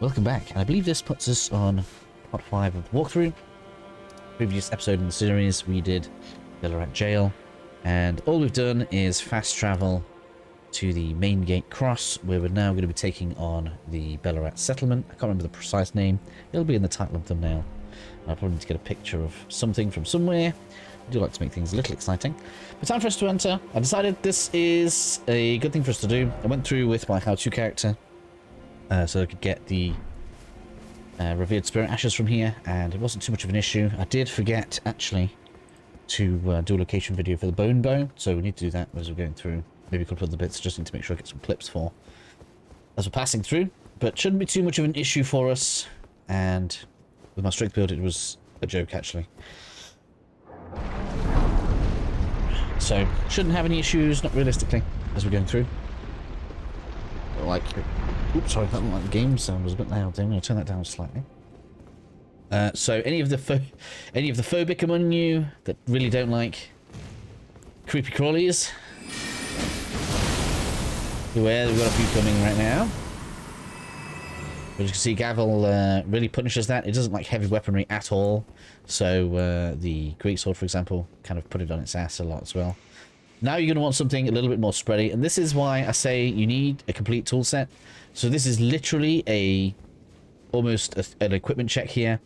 Welcome back, and I believe this puts us on part 5 of the walkthrough. Previous episode in the series we did Belurat Jail, and all we've done is fast travel to the main gate cross, where we're now going to be taking on the Belurat settlement. I can't remember the precise name. It'll be in the title and thumbnail. I'll probably need to get a picture of something from somewhere. I do like to make things a little exciting. But time for us to enter. I decided this is a good thing for us to do. I went through with my how-to character so I could get the revered spirit ashes from here, and it wasn't too much of an issue. I did forget, actually, to do a location video for the bone bow, so we need to do that as we're going through. Maybe a couple of the bits, just need to make sure I get some clips for as we're passing through. But shouldn't be too much of an issue for us, and with my strength build, it was a joke, actually. So, shouldn't have any issues, not realistically, as we're going through. Like, oops, sorry, that looked like the game sound was a bit loud. I'm going to turn that down slightly. So, any of the phobic among you that really don't like creepy crawlies, beware, we've got a few coming right now. But as you can see, Gavel really punishes that. It doesn't like heavy weaponry at all. So the greatsword, for example, kind of put it on its ass a lot as well. Now you're going to want something a little bit more spready, and this is why I say you need a complete tool set. So this is literally almost an equipment check here.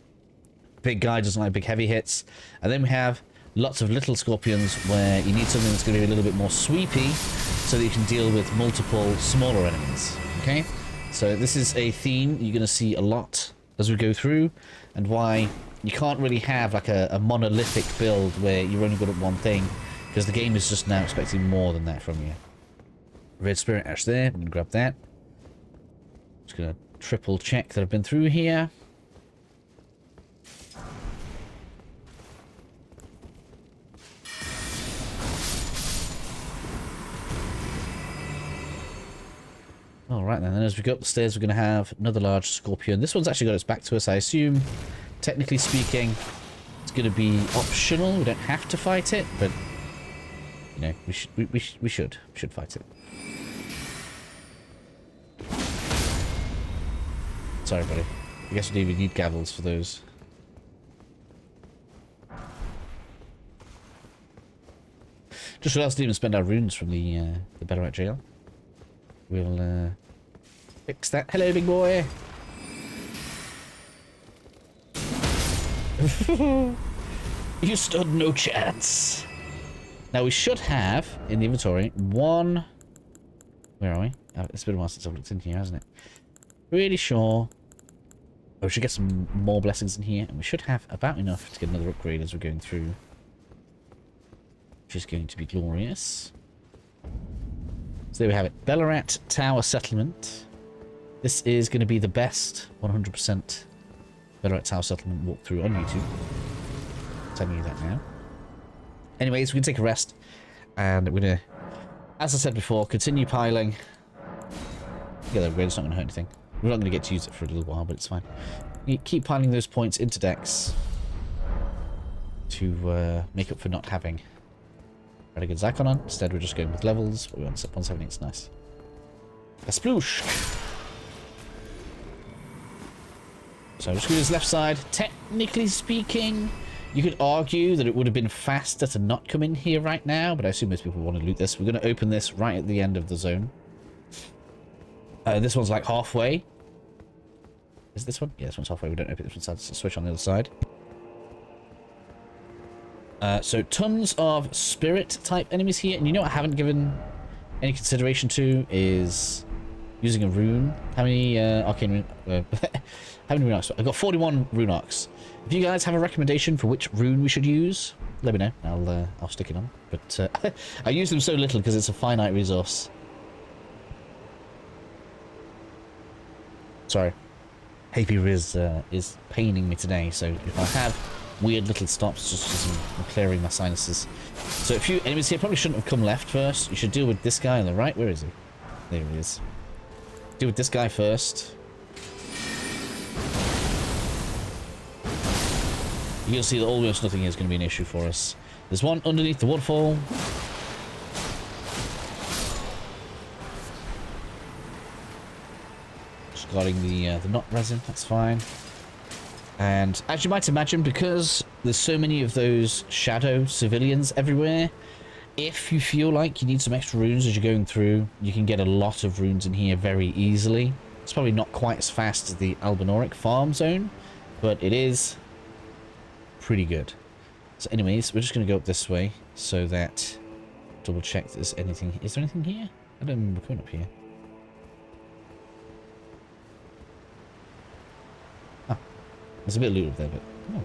Big guy doesn't like big heavy hits, and then we have lots of little scorpions where you need something that's going to be a little bit more sweepy, so that you can deal with multiple smaller enemies. Okay. So this is a theme you're going to see a lot as we go through, and why you can't really have like a monolithic build where you're only good at one thing, because the game is just now expecting more than that from you. Red Spirit Ash there, I'm going to grab that. Just going to triple check that I've been through here. Alright then, and as we go up the stairs, we're going to have another large scorpion. This one's actually got its back to us, I assume. Technically speaking, it's going to be optional. We don't have to fight it, but, you know, we should fight it. Sorry, buddy. I guess we need gavels for those. Just realized we didn't even spend our runes from the Belurat jail. We'll fix that. Hello, big boy. You stood no chance. Now we should have in the inventory one. Where are we? It's been a while since I've looked in here, hasn't it? Really sure. Oh, we should get some more blessings in here, and we should have about enough to get another upgrade as we're going through, which is going to be glorious. So there we have it. Belurat Tower Settlement. This is going to be the best 100% Belurat Tower Settlement walkthrough on YouTube. I'm telling you that now. Anyways, we can take a rest. And we're going to, as I said before, continue piling. Yeah, the upgrade's not going to hurt anything. We're not going to get to use it for a little while, but it's fine. You keep piling those points into decks to make up for not having a good Zacon on. Instead, we're just going with levels, but we want 178. It's nice. A sploosh. So just go to this left side. Technically speaking, you could argue that it would have been faster to not come in here right now, but I assume most people want to loot this. We're going to open this right at the end of the zone. This one's like halfway. Is this one? Yeah, this one's halfway. We don't open this one side, so switch on the other side. So tons of spirit type enemies here, and you know what I haven't given any consideration to is using a rune. How many arcane rune? How many rune arcs? I've got 41 rune arcs. If you guys have a recommendation for which rune we should use, let me know. I'll stick it on. But I use them so little because it's a finite resource. Sorry, HP Riz is paining me today, so if I have weird little stops, just because I'm clearing my sinuses. So a few enemies here probably shouldn't have come left first. You should deal with this guy on the right. Where is he? There he is. Deal with this guy first. You'll see that almost nothing is going to be an issue for us. There's one underneath the waterfall. regarding the knot resin. That's fine. And as you might imagine, because there's so many of those shadow civilians everywhere, if you feel like you need some extra runes as you're going through, you can get a lot of runes in here very easily. It's probably not quite as fast as the Albinauric farm zone, but it is pretty good. So anyways, we're just going to go up this way so that... double check if there's anything... Is there anything here? I don't remember going up here. Oh, there's a bit of loot up there, but... Oh.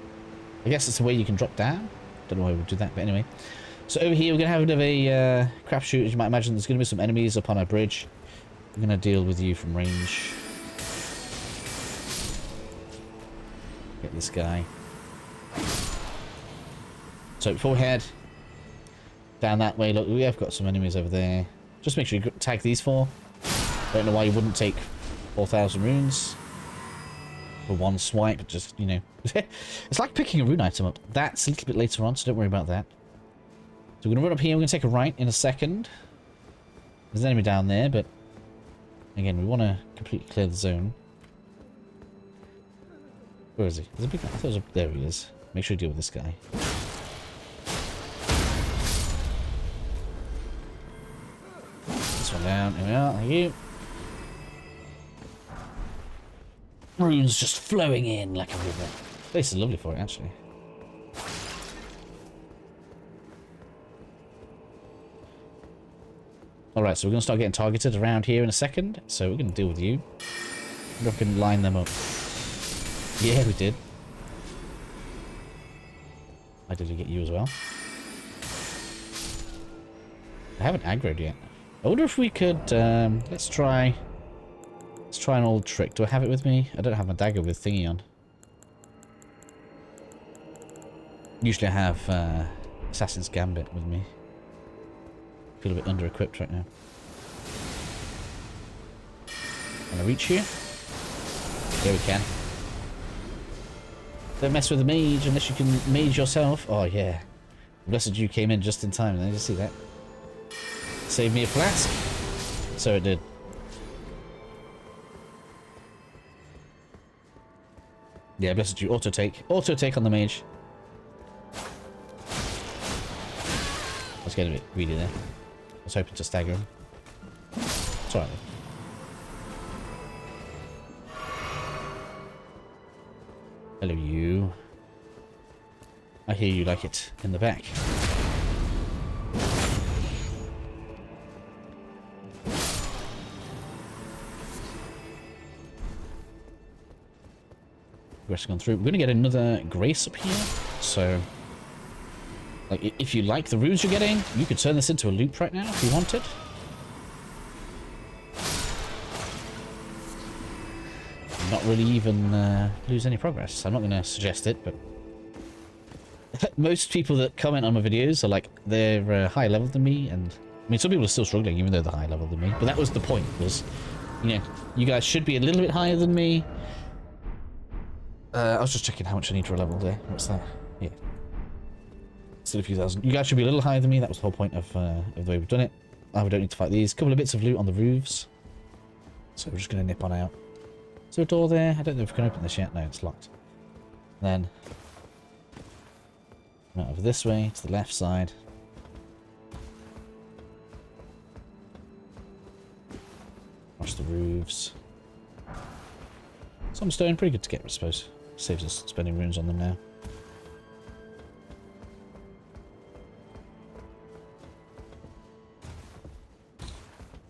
I guess it's a way you can drop down. Don't know why we would do that, but anyway. So over here, we're going to have a bit of a crapshoot. As you might imagine, there's going to be some enemies up on our bridge. We're going to deal with you from range. Get this guy. So before we head down that way, look, we have got some enemies over there. Just make sure you tag these four. Don't know why you wouldn't take 4,000 runes for one swipe. Just, you know, it's like picking a rune item up. That's a little bit later on, so don't worry about that. So we're going to run up here. We're going to take a right in a second. There's an enemy down there, but again, we want to completely clear the zone. Where is he? There's a big guy. I thought it was there he is. Make sure you deal with this guy. This one down. Here we are. Thank you. Runes just flowing in like a river. This place is lovely for it, actually. Alright, so we're going to start getting targeted around here in a second. So we're going to deal with you. I wonder if we can line them up. Yeah, we did. I did get you as well. I haven't aggroed yet. I wonder if we could, let's try an old trick. Do I have it with me? I don't have my dagger with thingy on. Usually I have Assassin's Gambit with me. Feel a bit under-equipped right now. Can I reach here? Yeah, we can. Don't mess with the mage unless you can mage yourself. Oh, yeah. Blessed you came in just in time. Did you see that? Saved me a flask. So it did. Yeah, blessed you. Auto-take. Auto-take on the mage. I was getting a bit greedy there. I was hoping to stagger him. It's alright. Hello, you. I hear you like it in the back. Progressing on through. We're going to get another grace up here. So, like, if you like the runes you're getting, you could turn this into a loop right now if you wanted. Not really even lose any progress. I'm not going to suggest it, but most people that comment on my videos are like, they're higher level than me, and I mean, some people are still struggling even though they're higher level than me, but that was the point, was, you know, you guys should be a little bit higher than me. I was just checking how much I need for a level there. What's that? Yeah. Still a few thousand. You guys should be a little higher than me. That was the whole point of the way we've done it. Oh, we don't need to fight these. Couple of bits of loot on the roofs. So we're just going to nip on out. Is there a door there? I don't know if we can open this yet. No, it's locked. Then, right over this way to the left side. Watch the roofs. Some stone, pretty good to get, I suppose. Saves us spending runes on them now.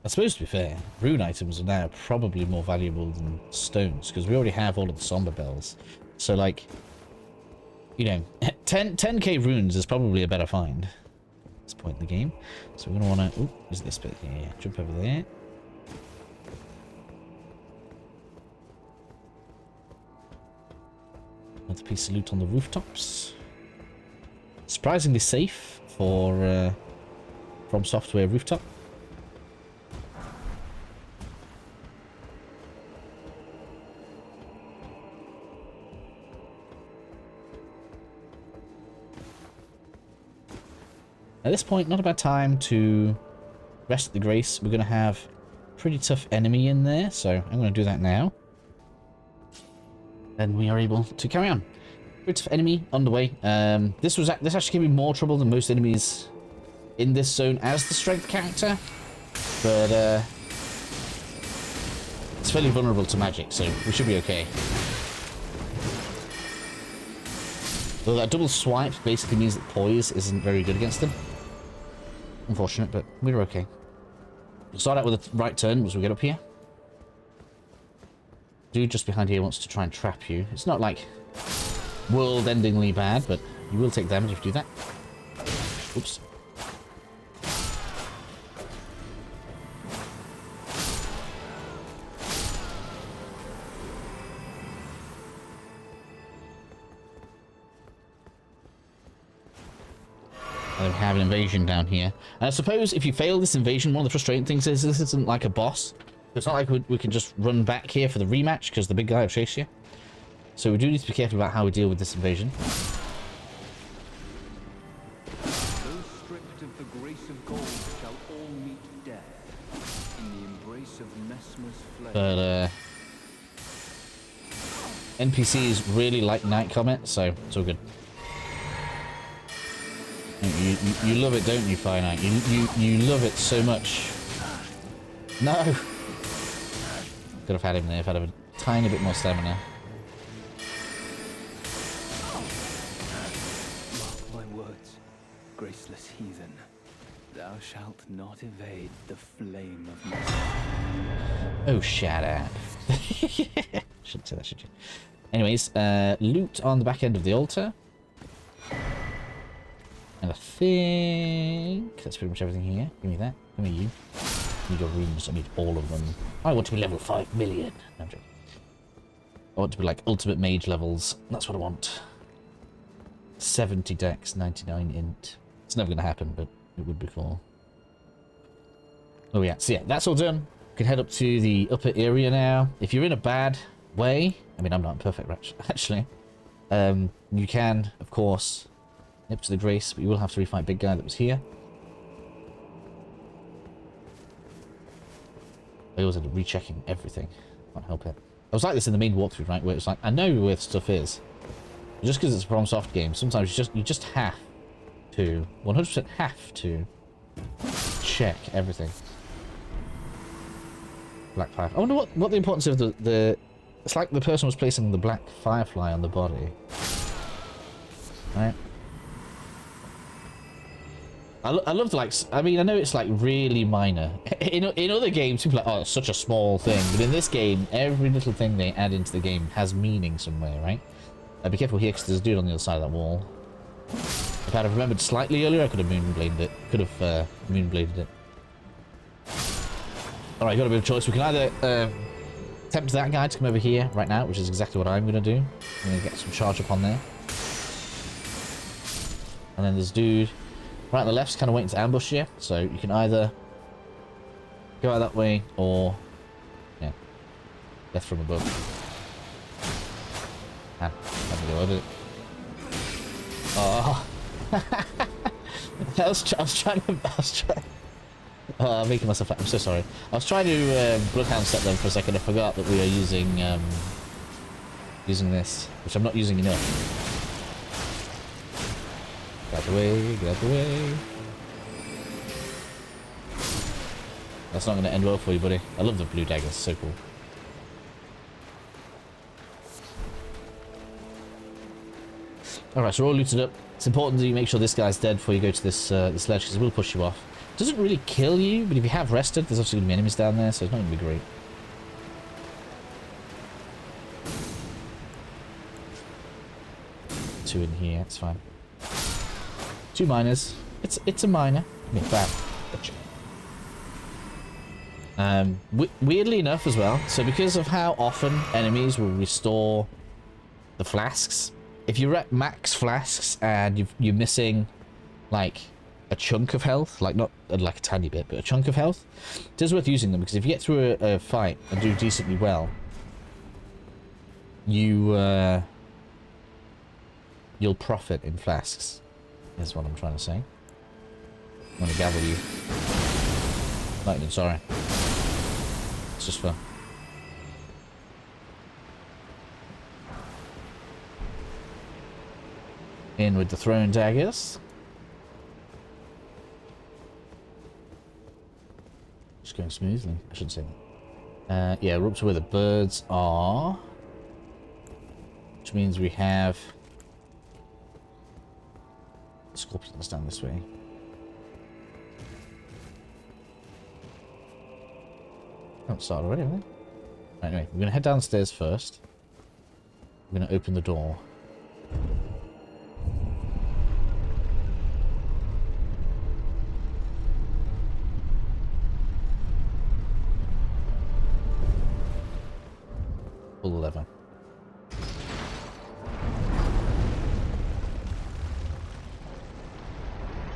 I suppose, to be fair, rune items are now probably more valuable than stones, because we already have all of the somber bells. So, like, you know, 10k runes is probably a better find at this point in the game. So we're going to want to... Ooh, is this bit here? Jump over there. Another piece of loot on the rooftops. Surprisingly safe for From Software rooftop. At this point, not a bad time to rest the grace. We're going to have a pretty tough enemy in there, so I'm going to do that now. then we are able to carry on. Bit of enemy on the way. This actually gave me more trouble than most enemies in this zone as the strength character, but it's fairly vulnerable to magic, so we should be okay. Though that double swipe basically means that poise isn't very good against them. Unfortunate, but we're okay. We'll start out with a right turn as we get up here. Dude just behind here wants to try and trap you. It's not like world-endingly bad, but you will take damage if you do that. Oops. We have an invasion down here. And I suppose if you fail this invasion, one of the frustrating things is this isn't like a boss. It's not like we can just run back here for the rematch because the big guy will chase you. So we do need to be careful about how we deal with this invasion. Those stripped of the grace of gold shall all meet death in the embrace of Messmer's flame. But NPCs really like Night Comet, so it's all good. You love it, don't you, Finite? You love it so much. No! Could have had him there if I had a tiny bit more stamina. Mark my words, graceless heathen. Thou shalt not evade the flame of my... Oh, shut up. Shouldn't say that, should you? Anyways, loot on the back end of the altar. And I think that's pretty much everything here. Give me that. Give me you. I need your runes. I need all of them. I want to be level 5 million. No, I'm joking. I want to be like ultimate mage levels. That's what I want. 70 dex, 99 int. It's never going to happen, but it would be cool. Oh yeah, so yeah, that's all done. We can head up to the upper area now. If you're in a bad way, I mean, I'm not perfect, actually. You can, of course, nip to the grace, but you will have to refight big guy that was here. I always end up rechecking everything. Can't help it. I was like this in the main walkthrough, right, where it's like, I know where stuff is. But just because it's a FromSoft game, sometimes you just have to, 100% have to check everything. Black Firefly. I wonder what the importance of the... It's like the person was placing the black firefly on the body. Right? I love the, like, I mean, I know it's like really minor. In other games, people are like, oh, it's such a small thing. But in this game, every little thing they add into the game has meaning somewhere, right? Be careful here, because there's a dude on the other side of that wall. If I'd have remembered slightly earlier, I could have moonbladed it. Could have moonbladed it. Alright, got a bit of choice. We can either tempt that guy to come over here right now, which is exactly what I'm going to do. I'm going to get some charge up on there. And then this dude right on the left's kind of waiting to ambush you, so you can either go out that way or, yeah, death from above. Have to go at it. Oh, I was trying. Oh, I'm making myself. I'm so sorry. I was trying to bloodhound set them for a second. I forgot that we are using this, which I'm not using enough. Get out the way, get out the way. That's not going to end well for you, buddy. I love the blue daggers, it's so cool. Alright, so we're all looted up. It's important that you make sure this guy's dead before you go to this this ledge, because it will push you off. It doesn't really kill you, but if you have rested, there's obviously going to be enemies down there, so it's not going to be great. Two in here, it's fine. Two miners. It's a miner. I mean, bam. Gotcha. Weirdly enough as well, so because of how often enemies will restore the flasks, if you're at max flasks and you're missing like a chunk of health, like not like a tiny bit, but a chunk of health, it is worth using them, because if you get through a fight and do decently well, you'll profit in flasks. Is what I'm trying to say. I'm gonna gavel you. Lightning, sorry. It's just fun. In with the throwing daggers. Just going smoothly. I shouldn't say that. Yeah, we're up to where the birds are. Which means we have scorpions down this way. Oh, it started already, haven't they? Right, anyway, we're going to head downstairs first. We're going to open the door. Pull the lever.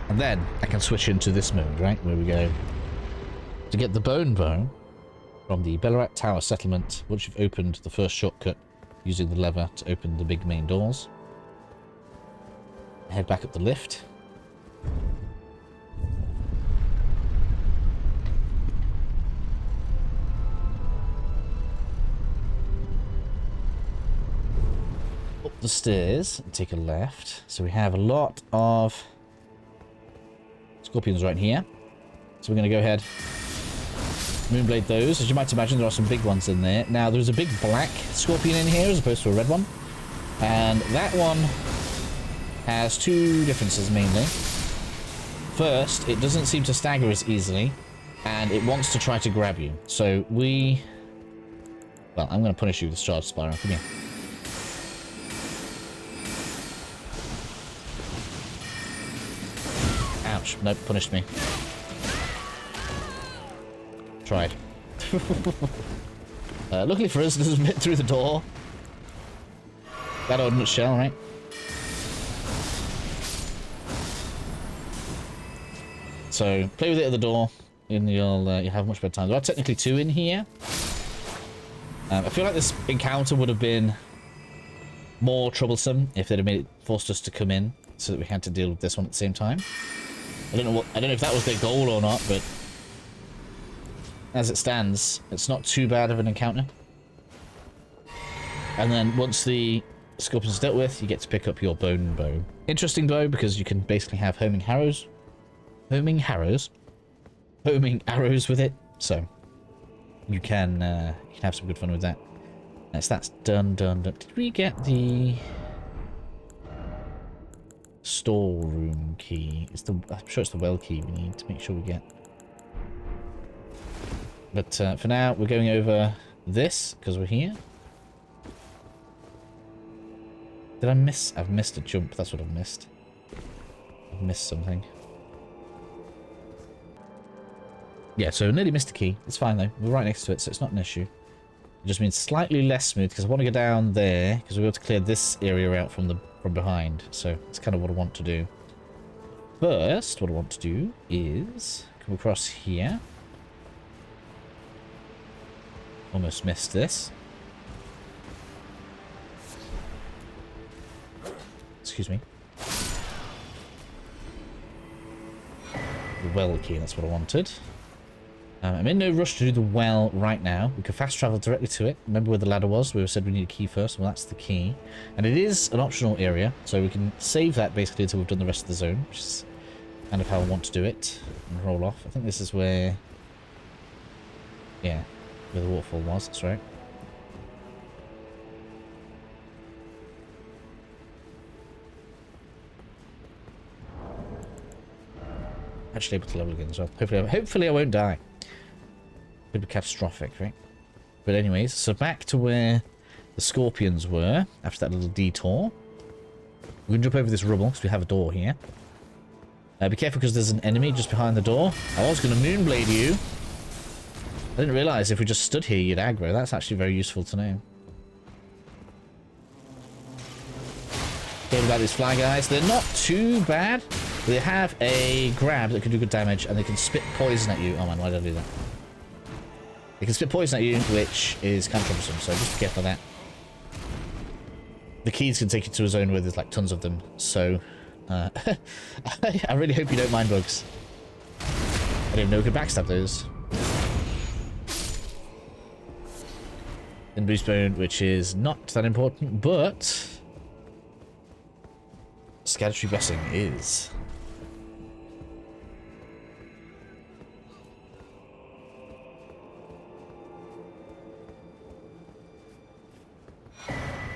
And then I can switch into this mode, right? Where we go to get the bone bow from the Belurat Tower settlement. Once you've opened the first shortcut using the lever to open the big main doors. Head back up the lift. Up the stairs and take a left. So we have a lot of scorpions right here. So we're going to go ahead, moonblade those. As you might imagine, there are some big ones in there. Now, there's a big black scorpion in here as opposed to a red one. And that one has two differences mainly. First, it doesn't seem to stagger as easily, and it wants to try to grab you. So we... Well, I'm going to punish you with the charge spiral. Come here. Ouch. Nope, punished me. Tried. Luckily for us, it doesn't fit through the door. That old nutshell, right? So, play with it at the door, and you'll have much better time. There are technically two in here. I feel like this encounter would have been more troublesome if they'd have forced us to come in, so that we had to deal with this one at the same time. I don't know if that was their goal or not, but as it stands, it's not too bad of an encounter. And then once the scorpion's dealt with, you get to pick up your bone bow. Interesting bow because you can basically have homing arrows with it. So you can have some good fun with that. So that's done. Did we get the storeroom key? I'm sure it's the well key we need to make sure we get. But for now, we're going over this because we're here. Did I miss? I've missed a jump. That's what I've missed. I've missed something. Yeah, so nearly missed a key. It's fine though. We're right next to it, so it's not an issue. It just means slightly less smooth because I want to go down there because we're able to clear this area out from behind. So it's kind of what I want to do. First, what I want to do is come across here. Almost missed this. Excuse me. The well key, that's what I wanted. I'm in no rush to do the well right now. We can fast travel directly to it. Remember where the ladder was? We said we need a key first. Well, that's the key. And it is an optional area, so we can save that basically until we've done the rest of the zone, which is kind of how I want to do it. And roll off. I think this is where... Yeah, where the waterfall was. That's right. Actually able to level again as well. Hopefully I won't die. Could be catastrophic, right? But anyways, so back to where the scorpions were after that little detour. We can jump over this rubble because we have a door here. Be careful because there's an enemy just behind the door. I was going to moonblade you. I didn't realise if we just stood here you'd aggro. That's actually very useful to know. What about these fly guys? They're not too bad. They have a grab that can do good damage, and they can spit poison at you. Oh man, why did I do that? They can spit poison at you, which is kind of troublesome, so just be careful of that. The keys can take you to a zone where there's like tons of them, so I really hope you don't mind bugs. I didn't know we could backstab those. And boost bone, which is not that important, but Scattertree Blessing is.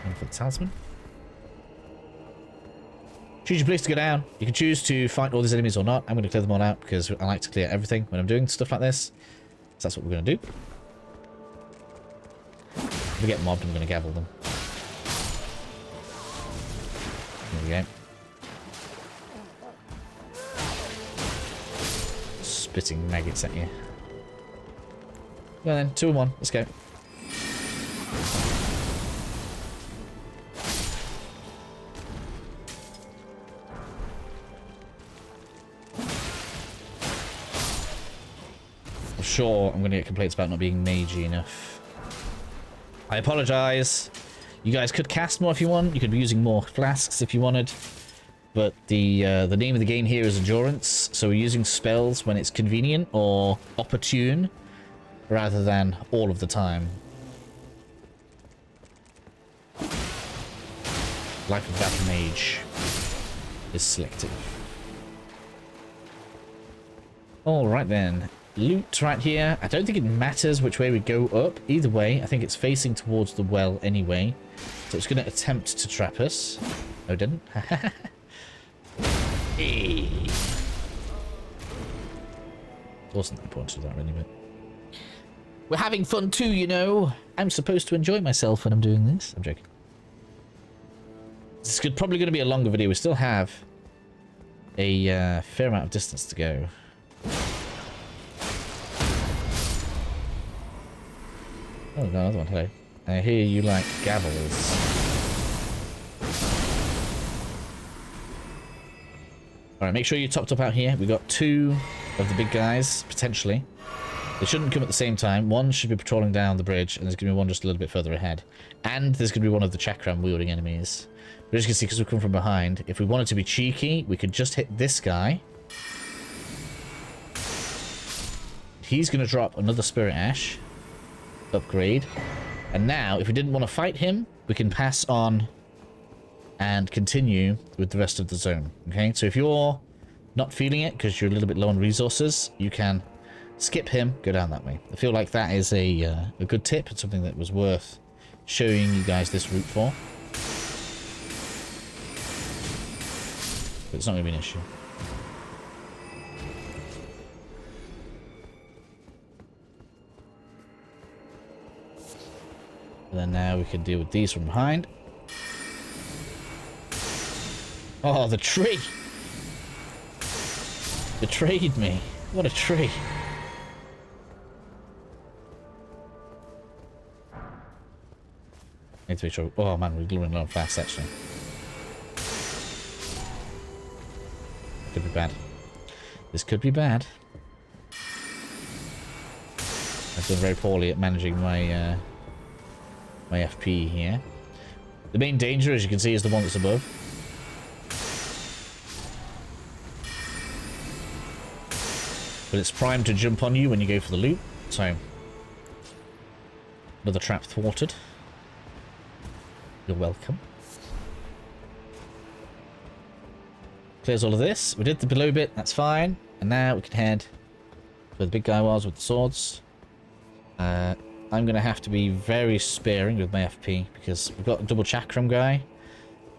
And for the talisman. Choose your place to go down. You can choose to fight all these enemies or not. I'm going to clear them all out because I like to clear everything when I'm doing stuff like this. So that's what we're going to do. If we get mobbed, I'm going to gavel them. There we go. Spitting maggots at you. Well then, 2 and 1. Let's go. I'm sure I'm going to get complaints about not being magey enough. I apologise. You guys could cast more if you want. You could be using more flasks if you wanted. But the name of the game here is endurance. So we're using spells when it's convenient or opportune rather than all of the time. Life of Battle Mage is selective. Alright then. Loot right here. I don't think it matters which way we go up. Either way, I think it's facing towards the well anyway. So it's going to attempt to trap us. No, it didn't. Hey. Wasn't important to that really, but... We're having fun too, you know. I'm supposed to enjoy myself when I'm doing this. I'm joking. This is probably going to be a longer video. We still have a fair amount of distance to go. Oh, no, another one. Hello. I hear you like gavels. Alright, make sure you're topped up out here. We've got 2 of the big guys, potentially. They shouldn't come at the same time. One should be patrolling down the bridge, and there's going to be one just a little bit further ahead. And there's going to be one of the chakram-wielding enemies. But as you can see, because we come from behind, if we wanted to be cheeky, we could just hit this guy. He's going to drop another Spirit Ash. Upgrade. And now, if we didn't want to fight him, we can pass on and continue with the rest of the zone. Okay, so if you're not feeling it because you're a little bit low on resources, you can skip him, go down that way. I feel like that is a good tip. It's something that was worth showing you guys this route for. But it's not going to be an issue. And then now we can deal with these from behind. Oh, the tree! Betrayed me. What a tree. Need to be sure. Oh man, we're gluing along fast actually. Could be bad. This could be bad. I've done very poorly at managing my my FP here. The main danger, as you can see, is the one that's above. But it's primed to jump on you when you go for the loot, so... Another trap thwarted. You're welcome. Clears all of this. We did the below bit, that's fine. And now we can head where the big guy was with the swords. I'm going to have to be very sparing with my FP because we've got a double chakram guy.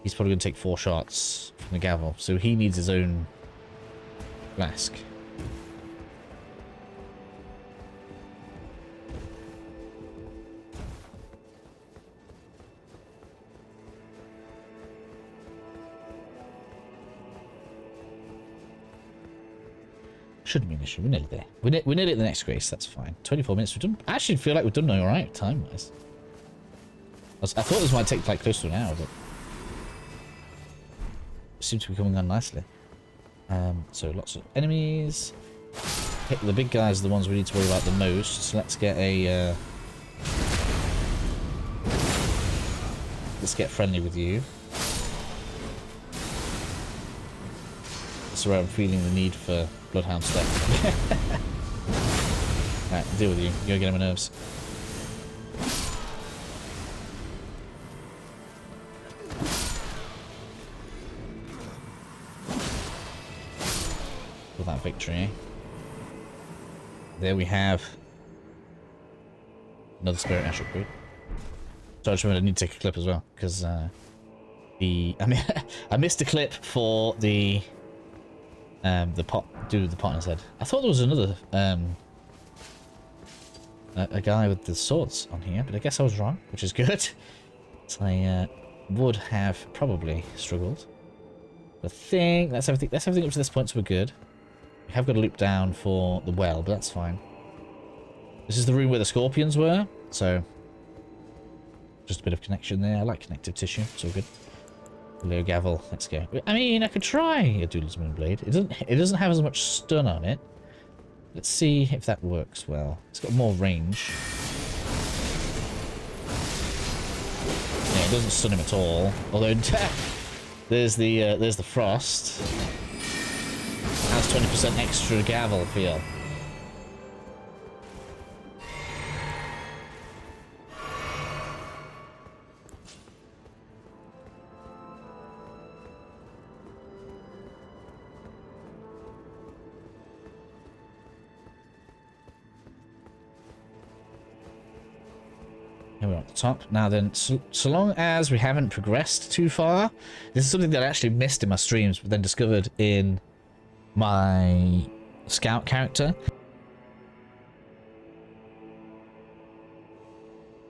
He's probably going to take 4 shots from the gavel, so he needs his own flask. Shouldn't be an issue. We're nearly there. We're nearly at the next grace. That's fine. 24 minutes. We've done. I actually feel like we've done all right time-wise. I thought this might take like close to an hour, but it seems to be coming on nicely. So lots of enemies. The big guys are the ones we need to worry about the most. So let's get a. Let's get friendly with you. That's where I'm feeling the need for Bloodhound stuff. Alright, deal with you. You gotta get on my nerves. for that victory. There we have another spirit ash upgrade. So I just remembered I need to take a clip as well, because I missed a clip for the pot in his head. I thought there was another a guy with the swords on here, but I guess I was wrong, which is good. So I would have probably struggled. I think that's everything. That's everything up to this point, so we're good. We have got a loop down for the well, but that's fine. This is the room where the scorpions were, so just a bit of connection there. I like connective tissue, it's all good. Hello, Gavel. Let's go. I mean, I could try a Doodle's Moonblade. It doesn't have as much stun on it. Let's see if that works well. It's got more range. Yeah, it doesn't stun him at all. Although there's the frost. Has 20% extra Gavel feel. Here we're at the top. Now then, so long as we haven't progressed too far, this is something that I actually missed in my streams, but then discovered in my scout character.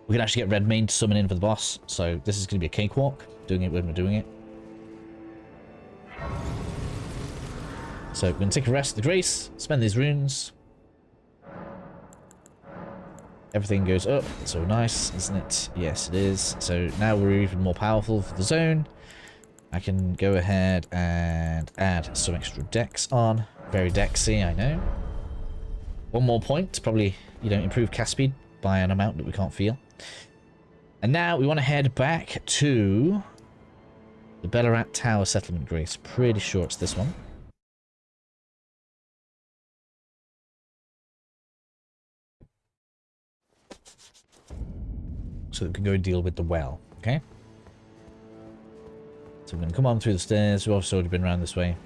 We can actually get Redmane to summon in for the boss, so this is going to be a cakewalk, doing it when we're doing it. So we're going to take a rest of the grace, spend these runes. Everything goes up. It's so nice, isn't it? Yes, it is. So now we're even more powerful for the zone. I can go ahead and add some extra dex on. Very dexy, I know. One more point to probably, you know, improve cast speed by an amount that we can't feel. And now we want to head back to the Belurat Tower Settlement Grace. Pretty sure it's this one. So that we can go and deal with the well, okay? So we're going to come on through the stairs. We've obviously already been around this way.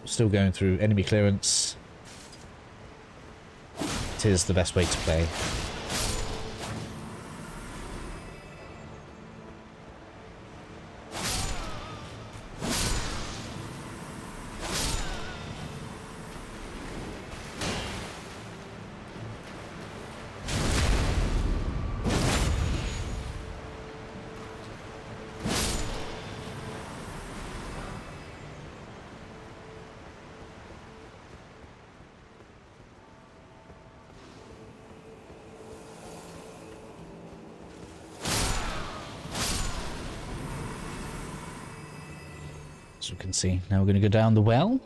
We're still going through enemy clearance. It is the best way to play. As we can see, now we're going to go down the well.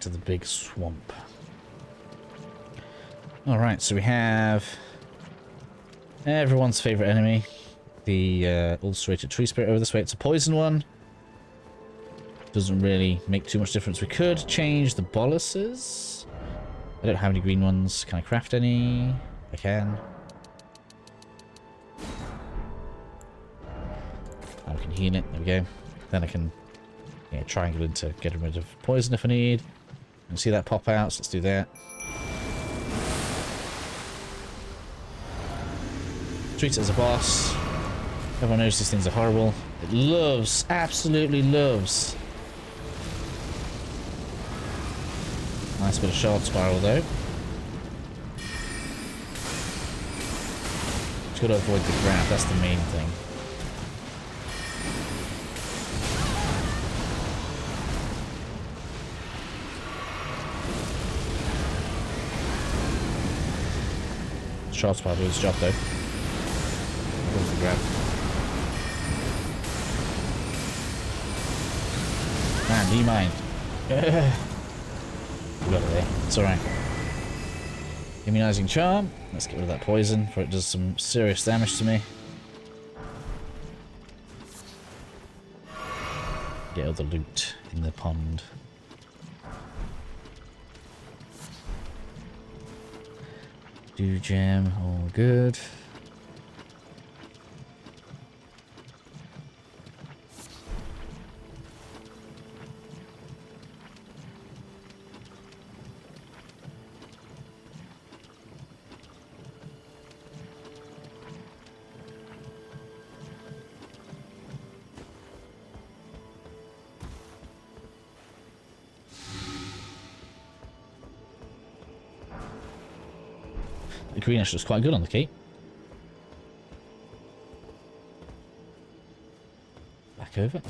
To the big swamp. Alright, so we have everyone's favourite enemy, the ulcerated tree spirit over this way. It's a poison one. Doesn't really make too much difference. We could change the boluses. I don't have any green ones. Can I craft any? I can. I can heal it. There we go. Then I can triangle into getting rid of poison if I need. You can see that pop out, so let's do that. Treat it as a boss. Everyone knows these things are horrible. It loves, absolutely loves. Nice bit of shard spiral though. Just gotta avoid the grab, that's the main thing. Shard spiral doing its job though. Goes the grab. Man, do you mind? We got it there. It's alright. Immunizing charm. Let's get rid of that poison before it does some serious damage to me. Get all the loot in the pond. Do gem, all good. The green actually looks quite good on the key. Back over.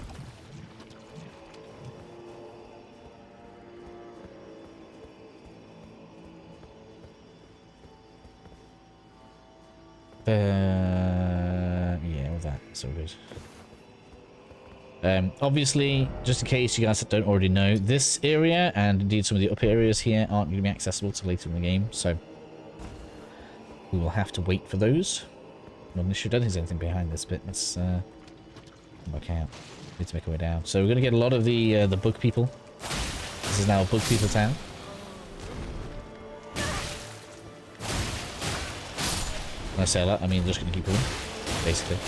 Yeah, all that. So good. Obviously, just in case you guys don't already know, this area and indeed some of the upper areas here aren't going to be accessible till later in the game, so we will have to wait for those. Not an issue. I don't think there's anything behind this bit. Let's work out. Need to make our way down. So we're going to get a lot of the bug people. This is now a bug people town. When I say that, I mean they're just going to keep going, basically.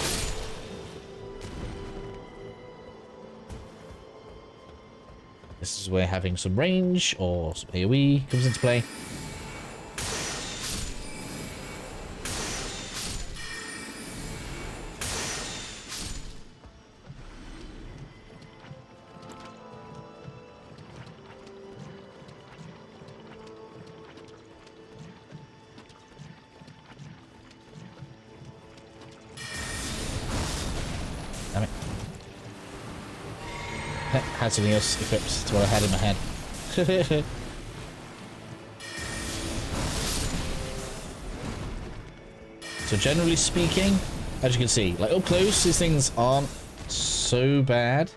This is where having some range or some AoE comes into play. Damn it. Had something else equipped to what I had in my head. So generally speaking, as you can see, like up close, these things aren't so bad.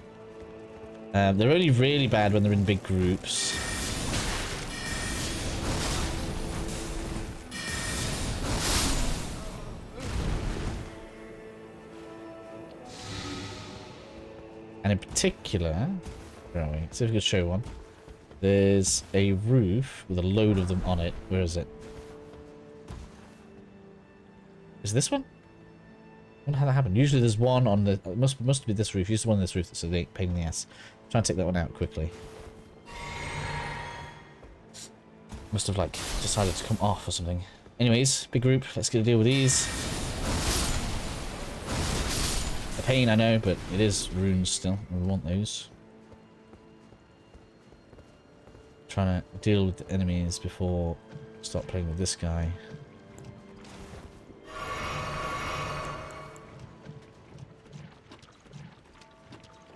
They're only really bad when they're in big groups. And in particular, where are we? See if we can show one. There's a roof with a load of them on it. Where is it? Is this one? I wonder how that happened. Usually there's one on the... It must be this roof. Usually one on this roof that's a pain in the ass. Try and take that one out quickly. Must have, like, decided to come off or something. Anyways, big group. Let's get a deal with these. A pain, I know, but it is runes still. We want those. Trying to deal with the enemies before I start playing with this guy.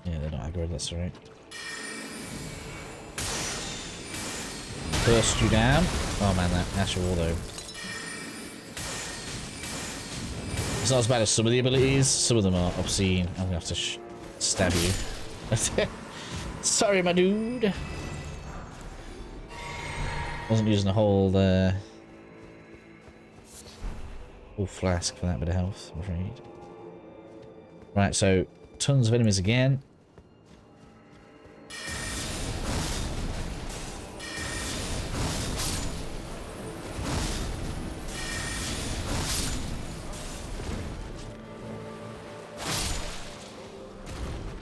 Yeah, they're not aggro, that's alright. Burst you down. Oh man, that Asher Wall though. It's not as bad as some of the abilities. Some of them are obscene. I'm gonna have to stab you. Sorry, my dude. Wasn't using a whole flask for that bit of health, I'm afraid. Right, so tons of enemies again.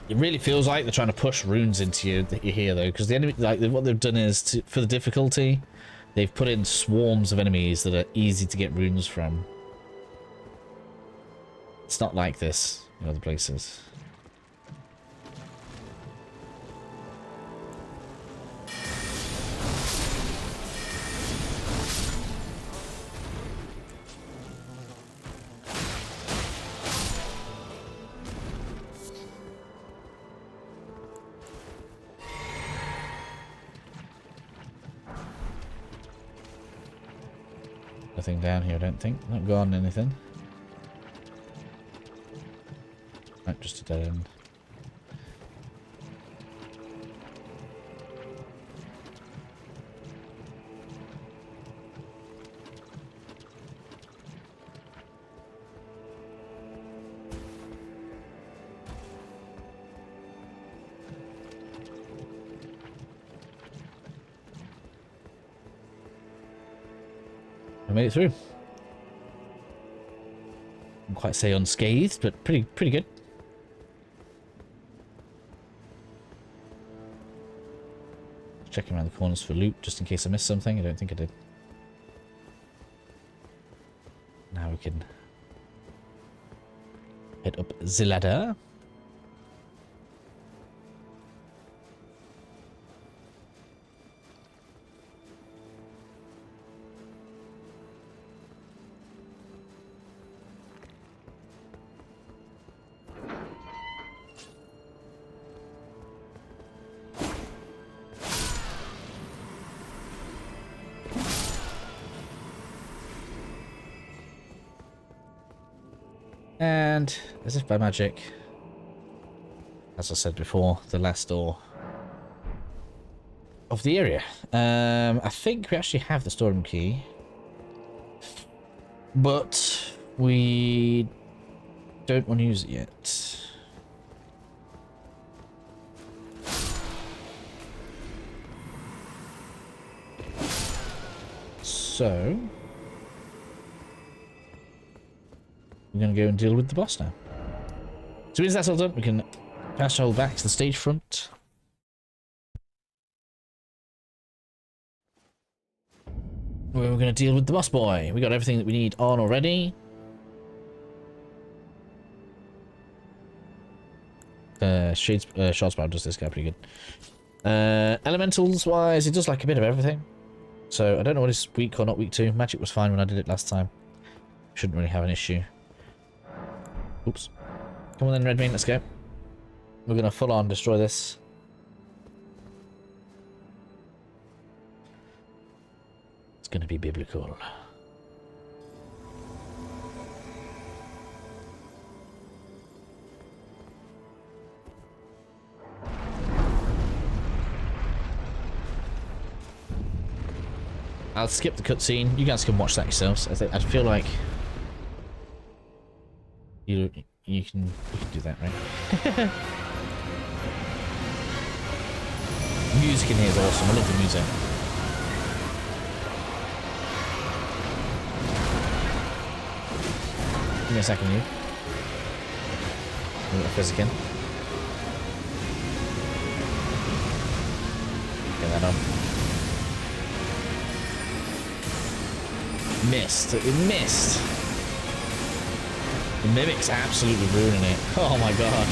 It really feels like they're trying to push runes into you here, though, because the enemy, like, what they've done is for the difficulty, they've put in swarms of enemies that are easy to get runes from. It's not like this in other places. Nothing down here, I don't think. Not gone anything. Right, just a dead end. made it through. Wouldn't quite say unscathed, but pretty good. Checking around the corners for loot, just in case I missed something. I don't think I did. Now we can head up the ladder. And, as if by magic, as I said before, the last door of the area. I think we actually have the storeroom key, but we don't want to use it yet. So we're going to go and deal with the boss now. So as that's all done, we can fast travel back to the stage front. Where we're going to deal with the boss boy. We got everything that we need on already. Shards power does this guy pretty good. Elementals wise, it does like a bit of everything. So I don't know what is weak or not weak to. Magic was fine when I did it last time. Shouldn't really have an issue. Oops. Come on then, Redbean, let's go. We're gonna full on destroy this. It's gonna be biblical. I'll skip the cutscene. You guys can watch that yourselves. I feel like you can do that, right? Music in here is awesome. I love the music. Give me a second, you. Move that fizz again. Get that on. Missed. It missed. The Mimic's absolutely ruining it. Oh my god.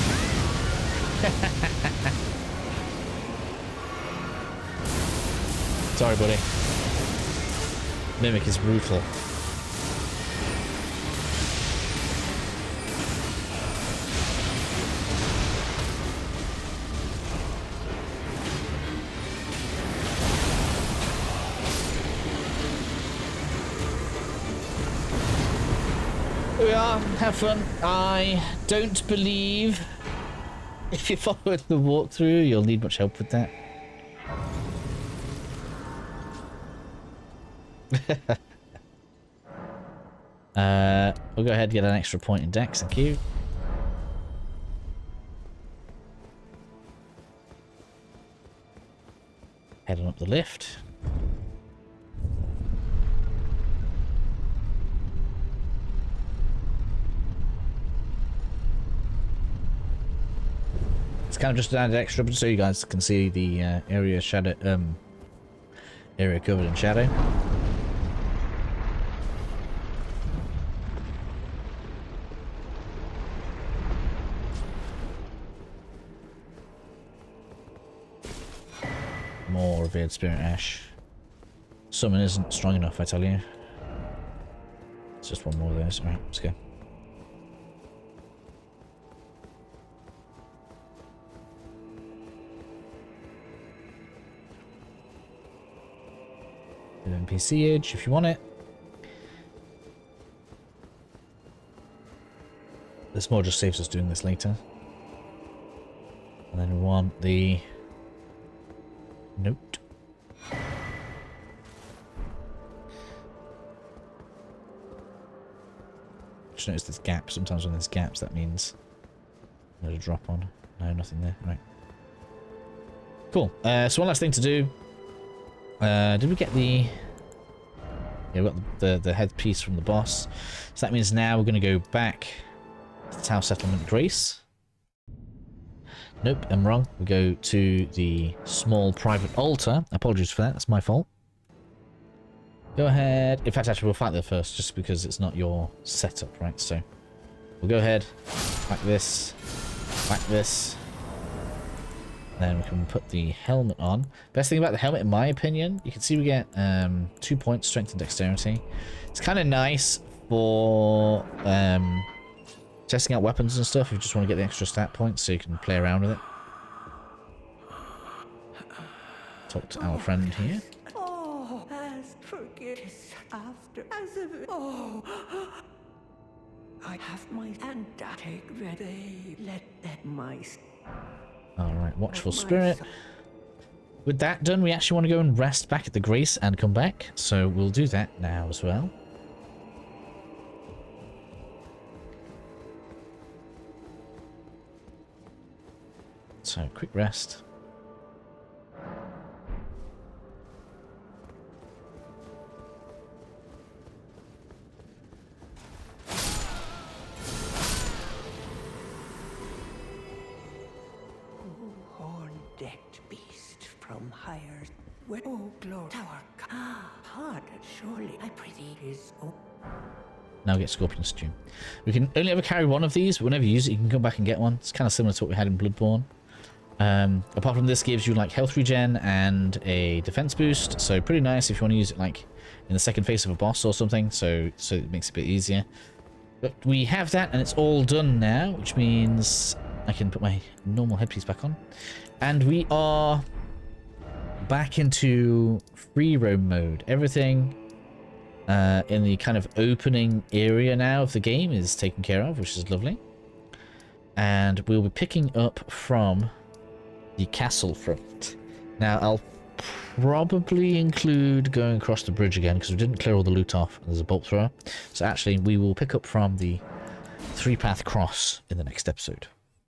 Sorry, buddy. Mimic is brutal. Here we are, have fun. I don't believe if you follow the walkthrough, you'll need much help with that. We'll go ahead and get an extra point in Dex, thank you. Heading up the lift. It's kind of just an added extra, but so you guys can see the area covered in shadow. More revered spirit ash. Summon isn't strong enough, I tell you. It's just one more of those. Alright, let's go. NPC edge if you want it. This more just saves us doing this later. And then we want the note. Just notice this gap. Sometimes when there's gaps, that means there's a drop on. No, nothing there. Right. Cool. So one last thing to do. Did we get the Yeah, we've got the headpiece from the boss. So that means now we're going to go back to the Tower Settlement Grace. Nope, I'm wrong. We go to the small private altar. Apologies for that, that's my fault. Go ahead. In fact, actually, we'll fight there first, just because it's not your setup, right? So we'll go ahead, whack this, whack this. Then we can put the helmet on. Best thing about the helmet, in my opinion, you can see we get 2 points, strength and dexterity. It's kind of nice for testing out weapons and stuff if you just want to get the extra stat points so you can play around with it. Talk to our friend here. Oh, as forget after as of oh, I have my and take ready. Let my Alright, watchful spirit. With that done, we actually want to go and rest back at the Grace and come back. So we'll do that now as well. So, quick rest. horn-decked beast from higher. Where oh glory tower hard surely I prithee is oh. Now get Scorpion Stew. We can only ever carry one of these, but whenever you use it, you can come back and get one. It's kind of similar to what we had in Bloodborne. Apart from this, gives you like health regen and a defense boost, so pretty nice if you want to use it like in the second phase of a boss or something. So it makes it a bit easier. But we have that, and it's all done now, which means I can put my normal headpiece back on, and we are back into free roam mode. Everything in the kind of opening area now of the game is taken care of, which is lovely. And we'll be picking up from the castle front. Now, I'll probably include going across the bridge again because we didn't clear all the loot off. There's a bolt thrower. So actually, we will pick up from the 3-path cross in the next episode.